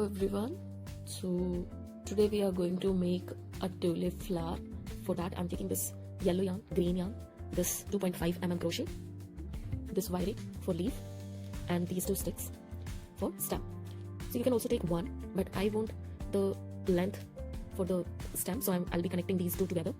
everyone. So today we are going to make a tulip flower. For that I'm taking this yellow yarn, green yarn, this 2.5 mm crochet, this wiring for leaf, and these two sticks for stem. So you can also take one, but I want the length for the stem, so I'll be connecting these two together.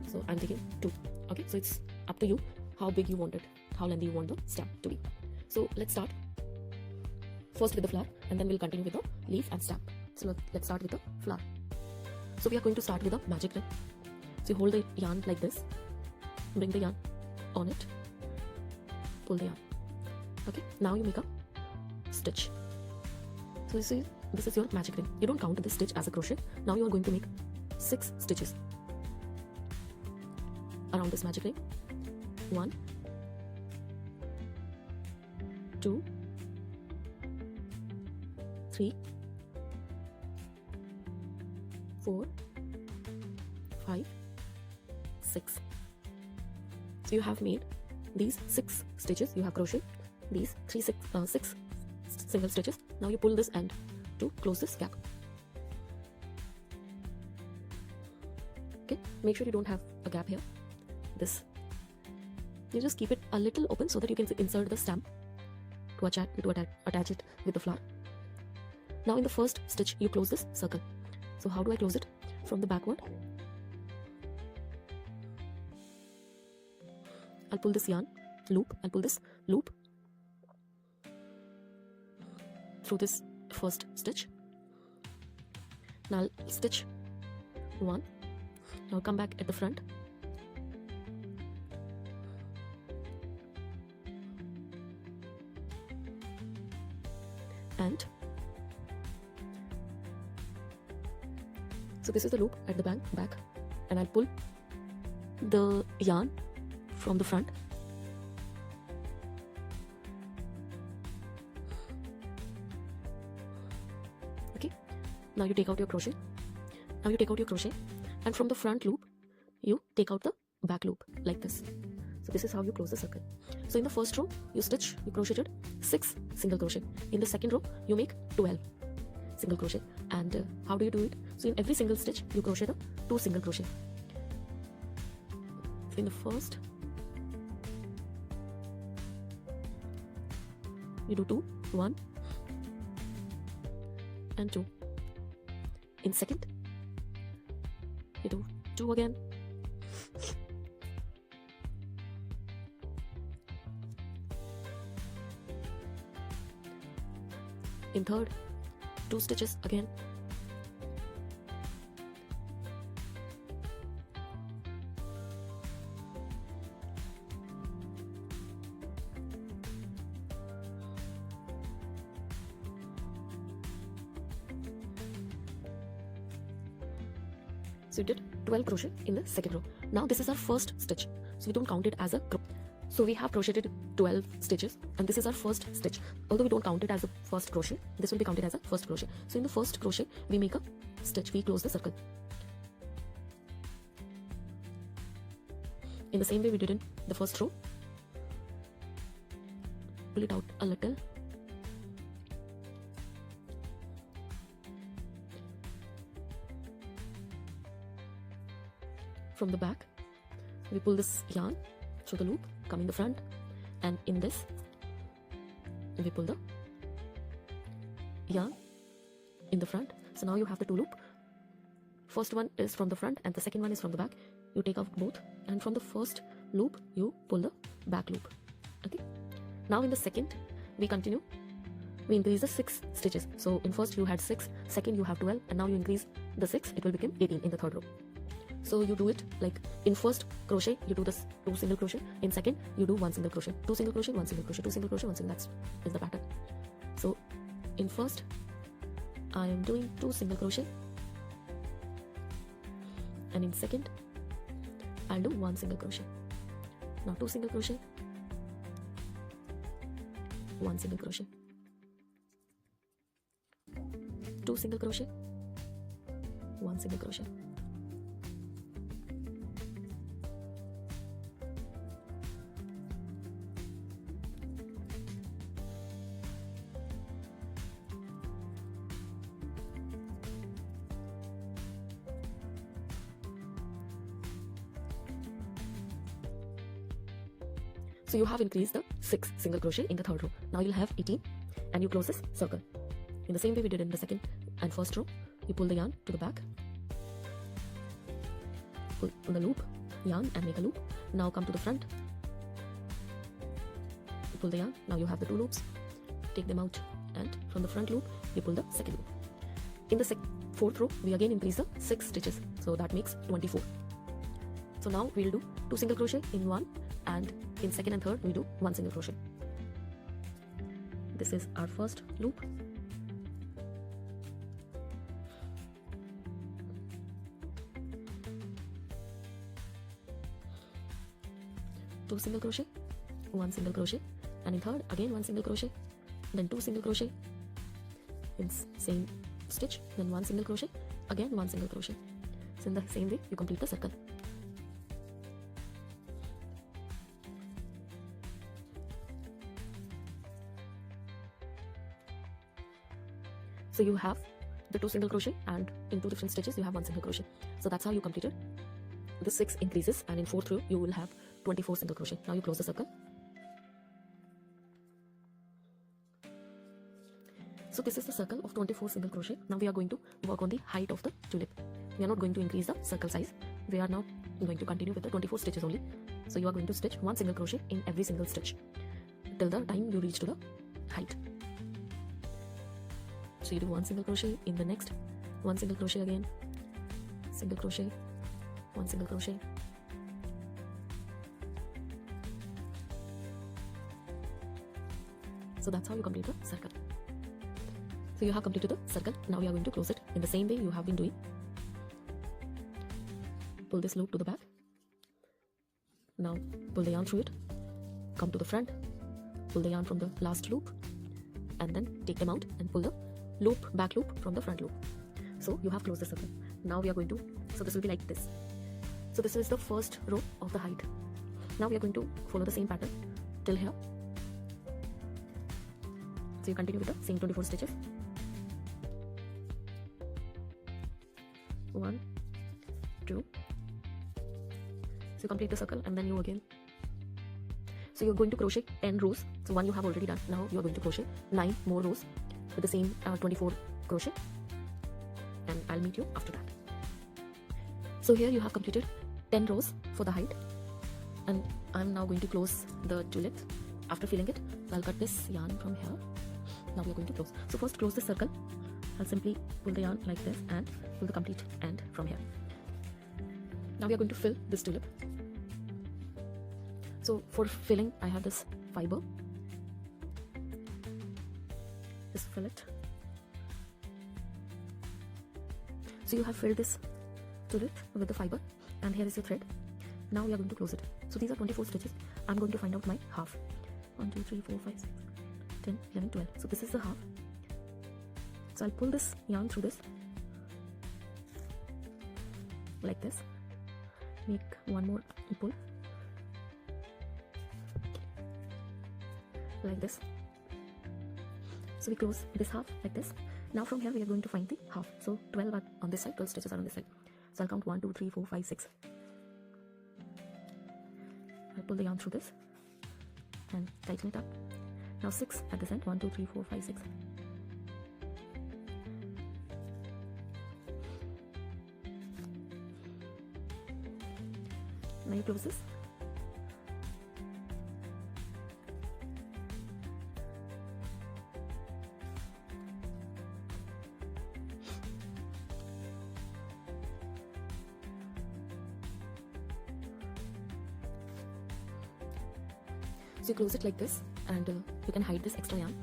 So I'm taking two. Okay, so it's up to you how big you want it, how lengthy you want the stem to be. So let's start first with the flower, and then we'll continue with the leaf and stem. So let's start with the flower. So we are going to start with a magic ring. So you hold the yarn like this, bring the yarn on it, pull the yarn. Okay, now you make a stitch. So you see, this is your magic ring. You don't count this stitch as a crochet. Now you are going to make 6 stitches around this magic ring. 1, 2, 3, 4, 5, 6. So you have made these 6 stitches. You have crochet these 6 single stitches. Now you pull this end to close this gap. Okay, make sure you don't have a gap here. This, you just keep it a little open so that you can insert the stem to attach it with the flower. Now in the first stitch you close this circle. So how do I close it? From the backward, I'll pull this yarn loop, I'll pull this loop through this first stitch. Now I'll stitch 1. Now come back at the front, and so this is the loop at the back, and I'll pull the yarn from the front. Okay, now you take out your crochet. And from the front loop you take out the back loop like this. So this is how you close the circle. So in the first row you crocheted 6 single crochet. In the second row you make 12 single crochet. And how do you do it? So in every single stitch you crochet the 2 single crochet. So in the first you do 2, 1 and 2. In second you do 2 again, in third 2 stitches again, so you did 12 crochet in the second row. Now this is our first stitch, so we don't count it as a crochet. So we have crocheted 12 stitches, and this is our first stitch. Although we don't count it as a first crochet, this will be counted as a first crochet. So in the first crochet we make a stitch, we close the circle. In the same way we did in the first row, pull it out a little, from the back we pull this yarn through the loop, come in the front, and in this we pull the yarn in the front. So now you have the 2 loop. First one is from the front and the second one is from the back. You take out both, and from the first loop you pull the back loop. Okay, now in the second we continue, we increase the 6 stitches. So in first you had 6, second you have 12, and now you increase the 6, it will become 18 in the third row. So you do it like in first crochet you do this 2 single crochet, in second you do 1 single crochet, 2 single crochet, 1 single crochet, 2 single crochet, 1 single. That is the pattern. So in first I am doing 2 single crochet, and in second I'll do 1 single crochet. Now 2 single crochet, 1 single crochet, 2 single crochet, 1 single crochet. So you have increased the 6 single crochet in the third row. Now you'll have 18 and you close this circle. In the same way we did in the second and first row, you pull the yarn to the back, pull the loop, yarn and make a loop. Now come to the front, you pull the yarn. Now you have the 2 loops, take them out, and from the front loop you pull the second loop. In the fourth row we again increase the 6 stitches, so that makes 24. So now we'll do 2 single crochet in one, and in second and third we do 1 single crochet. This is our first loop. Two single crochet, 1 single crochet, and in third again 1 single crochet, then 2 single crochet in same stitch, then 1 single crochet, again 1 single crochet. So in the same way you complete the circle. So you have the 2 single crochet, and in 2 different stitches you have 1 single crochet. So that's how you completed. The 6 increases, and in 4th row you will have 24 single crochet. Now you close the circle. So this is the circle of 24 single crochet. Now we are going to work on the height of the tulip. We are not going to increase the circle size. We are now going to continue with the 24 stitches only. So you are going to stitch 1 single crochet in every single stitch till the time you reach to the height. So you do 1 single crochet in the next, 1 single crochet again, single crochet, 1 single crochet. So that's how you complete the circle. So you have completed the circle. Now we are going to close it in the same way you have been doing. Pull this loop to the back. Now pull the yarn through it, come to the front, pull the yarn from the last loop, and then take them out and pull the loop, back loop from the front loop. So you have closed the circle. Now we are going to, so this will be like this. So this is the first row of the height. Now we are going to follow the same pattern till here. So you continue with the same 24 stitches. 1, 2. So you complete the circle, and then you again. So you're going to crochet 10 rows. So 1 you have already done. Now you are going to crochet 9 more rows with the same 24 crochet, and I'll meet you after that. So here you have completed 10 rows for the height, and I'm now going to close the tulip. After filling it, I'll cut this yarn from here. Now we are going to close. So first close the circle. I'll simply pull the yarn like this and pull the complete end from here. Now we are going to fill this tulip. So for filling, I have this fiber. Just fill it. So you have filled this tulip with the fiber, and here is your thread. Now we are going to close it. So these are 24 stitches. I'm going to find out my half. 1, 2, 3, 4, 5, 6, 10, 11, 12. So this is the half. So I'll pull this yarn through this like this. Make one more pull like this. So we close this half like this. Now from here we are going to find the half. So 12 are on this side, 12 stitches are on this side. So I'll count 1, 2, 3, 4, 5, 6. I'll pull the yarn through this and tighten it up. Now 6 at this end. 1, 2, 3, 4, 5, 6. Now you close this. So you close it like this, and you can hide this extra yarn.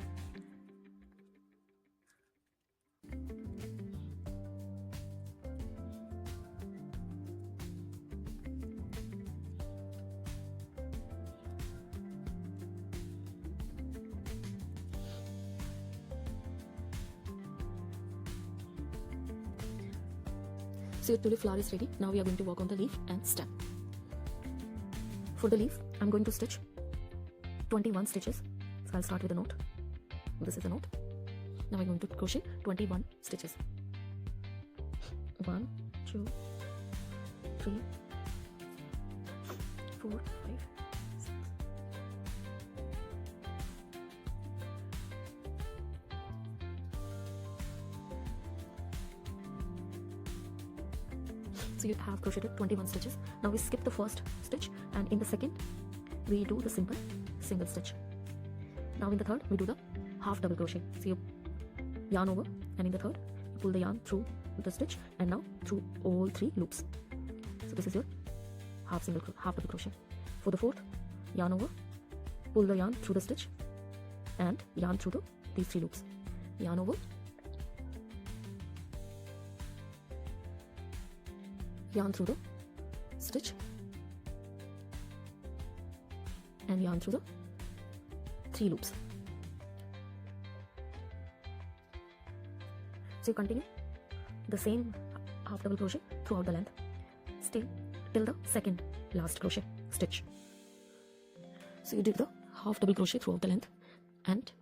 So your tulip flower is ready. Now we are going to work on the leaf and stem. For the leaf, I'm going to stitch 21 stitches. So I'll start with a knot. This is a knot. Now I'm going to crochet 21 stitches. 1, 2, 3, 4, 5, 6, So you have crocheted 21 stitches. Now we skip the first stitch, and in the second we do the simple single stitch. Now in the third we do the half double crochet. So you yarn over, and in the third you pull the yarn through the stitch, and now through all 3 loops. So this is your half double crochet. For the fourth, yarn over, pull the yarn through the stitch, and yarn through these 3 loops. Yarn over, yarn through the stitch, and yarn through the 3 loops. So you continue the same half double crochet throughout the length, still till the second last crochet stitch. So you did the half double crochet throughout the length, and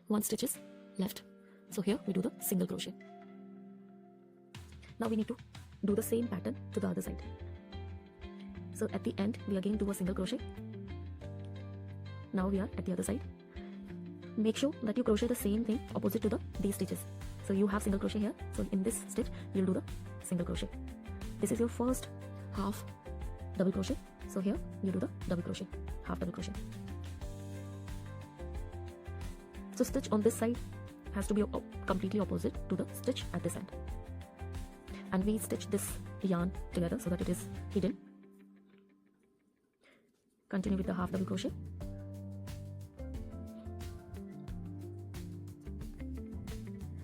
1 stitch is left. So here we do the single crochet. Now we need to do the same pattern to the other side. So at the end we again do a single crochet. Now we are at the other side. Make sure that you crochet the same thing opposite to these stitches. So you have single crochet here, so in this stitch you'll do the single crochet. This is your first half double crochet, so here you do the double crochet, half double crochet. So stitch on this side has to be completely opposite to the stitch at this end, and we stitch this yarn together so that it is hidden. Continue with the half double crochet.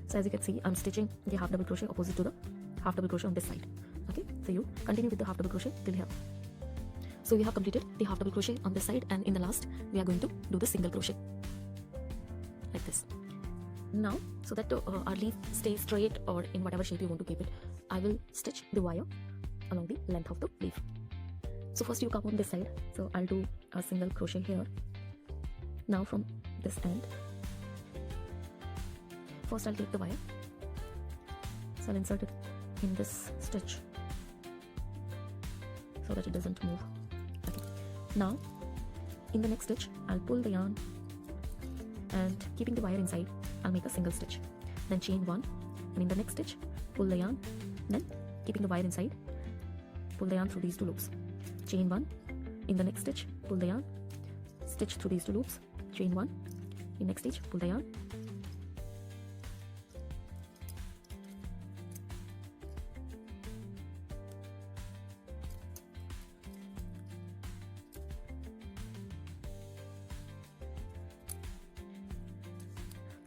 So as you can see, I'm stitching the half double crochet opposite to the half double crochet on this side. Okay, so you continue with the half double crochet till here. So we have completed the half double crochet on this side, and in the last we are going to do the single crochet like this. Now, so that our leaf stays straight or in whatever shape you want to keep it, I will stitch the wire along the length of the leaf. So first you come on this side, so I'll do a single crochet here. Now from this end, first I'll take the wire, so I'll insert it in this stitch so that it doesn't move. Okay. Now in the next stitch I'll pull the yarn, and keeping the wire inside I'll make a single stitch, then chain 1, and in the next stitch pull the yarn, then keeping the wire inside pull the yarn through these 2 loops, chain 1, in the next stitch pull the yarn, stitch through these 2 loops, chain 1, in next stitch pull the yarn,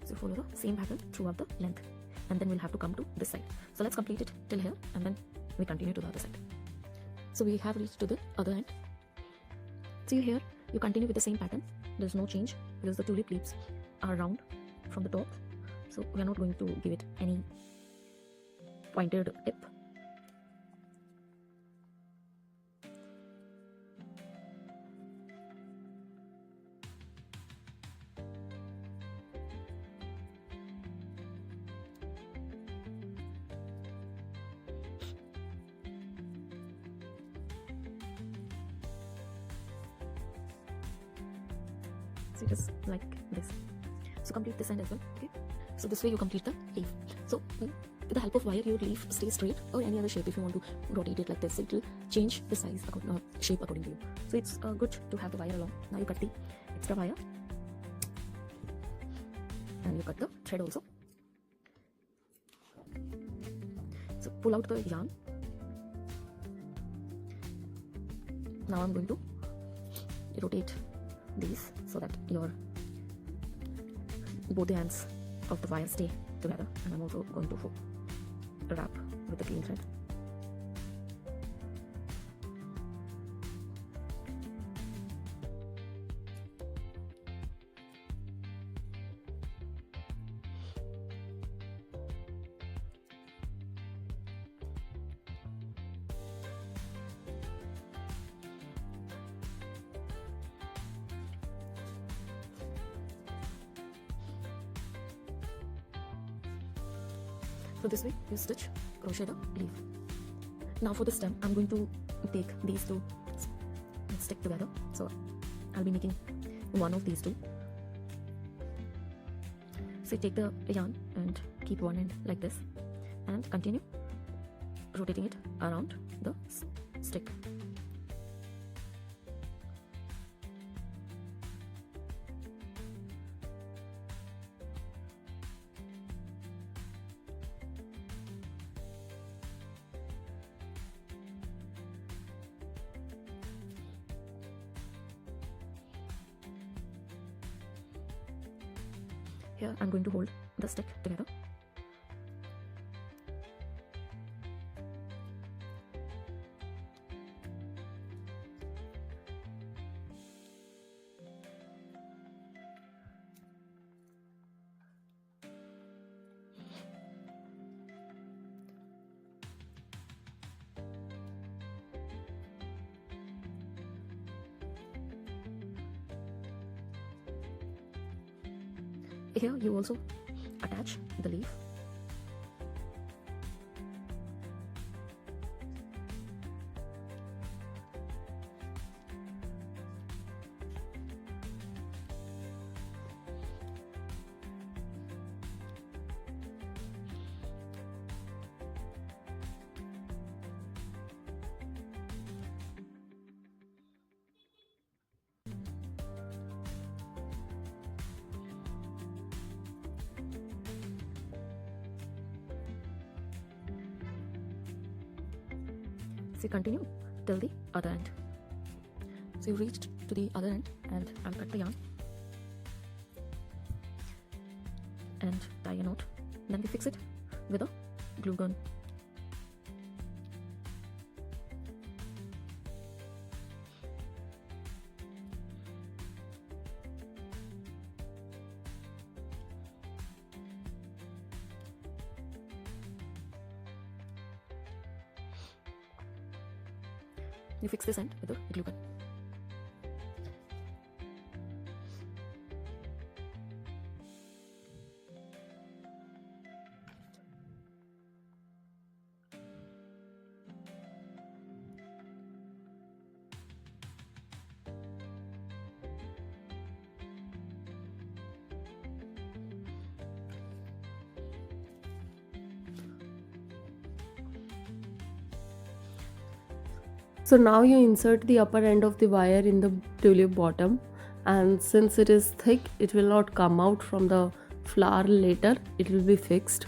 so follow the same pattern throughout the length, and then we'll have to come to this side. So let's complete it till here, and then we continue to the other side. So we have reached to the other end. So here you continue with the same pattern. There's no change because the tulip leaves are round from the top, so we are not going to give it any pointed tip. So it is like this. So complete this end as well. Okay, so this way you complete the leaf. So with the help of wire, your leaf stays straight, or any other shape. If you want to rotate it like this, it will change the size shape according to you. So it's good to have the wire along. Now you cut the extra wire, and you cut the thread also. So pull out the yarn. Now I'm going to rotate these so that both the ends of the wire stay together, and I'm also going to wrap with the clean thread. So this way you crochet the leaf. Now for the stem, I'm going to take these 2 and stick together. So I'll be making one of these 2. So you take the yarn and keep one end like this, and continue rotating it around the stick. Here I'm going to hold the stick together. Here you also attach the leaf. So you continue till the other end. So you reached to the other end, and I'll cut the yarn and tie a knot. Then we fix it with a glue gun. You fix this end with a glue gun. So now you insert the upper end of the wire in the tulip bottom, and since it is thick, it will not come out from the flower later, it will be fixed.